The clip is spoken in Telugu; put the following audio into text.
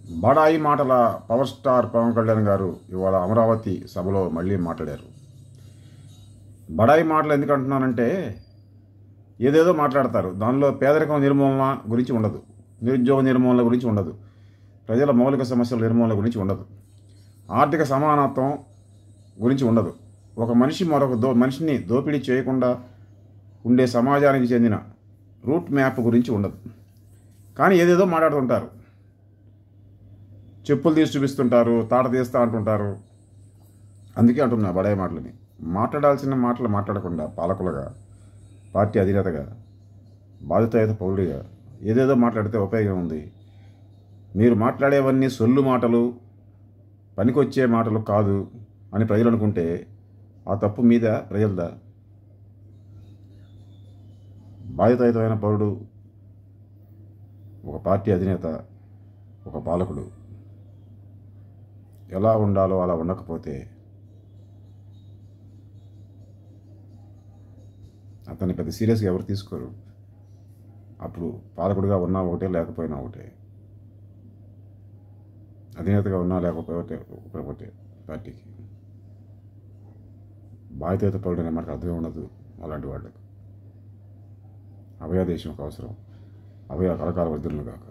బడాయి మాటల పవర్ స్టార్ పవన్ కళ్యాణ్ గారు ఇవాళ అమరావతి సభలో మళ్ళీ మాట్లాడారు. బడాయి మాటలు ఎందుకు అంటున్నానంటే, ఏదేదో మాట్లాడతారు. దానిలో పేదరికం నిర్మూలన గురించి ఉండదు, నిరుద్యోగ నిర్మూలన గురించి ఉండదు, ప్రజల మౌలిక సమస్యల నిర్మూలన గురించి ఉండదు, ఆర్థిక సమానత్వం గురించి ఉండదు, ఒక మనిషి మరొక మనిషిని దోపిడీ చేయకుండా ఉండే సమాజానికి చెందిన రూట్ మ్యాప్ గురించి ఉండదు. కానీ ఏదేదో మాట్లాడుతుంటారు. చెప్పులు తీసి చూపిస్తుంటారు, తాట తీస్తా అంటుంటారు. అందుకే అంటున్నా, బడాయి మాటలని మాట్లాడాల్సిన మాటలు మాట్లాడకుండా పాలకులుగా, పార్టీ అధినేతగా, బాధ్యతాయుత పౌరుడిగా ఏదేదో మాట్లాడితే ఉపయోగం ఉంది. మీరు మాట్లాడేవన్నీ సొల్లు మాటలు, పనికొచ్చే మాటలు కాదు అని ప్రజలు అనుకుంటే ఆ తప్పు మీద ప్రజలదా? బాధ్యతాయుతమైన పౌరుడు, ఒక పార్టీ అధినేత, ఒక పాలకుడు ఎలా ఉండాలో అలా ఉండకపోతే అతన్ని పెద్ద సీరియస్గా ఎవరు తీసుకోరు. అప్పుడు పాలకుడిగా ఉన్నా ఒకటే, లేకపోయినా ఒకటే, అధినేతగా ఉన్నా లేకపోతే పార్టీకి బాధ్యత పౌరుడు అనే మనకు అర్థమే ఉండదు. అలాంటి వాళ్ళకు అభయాదేశం ఒక అవసరం. అభయ కలకాల వర్ధనులు కాక.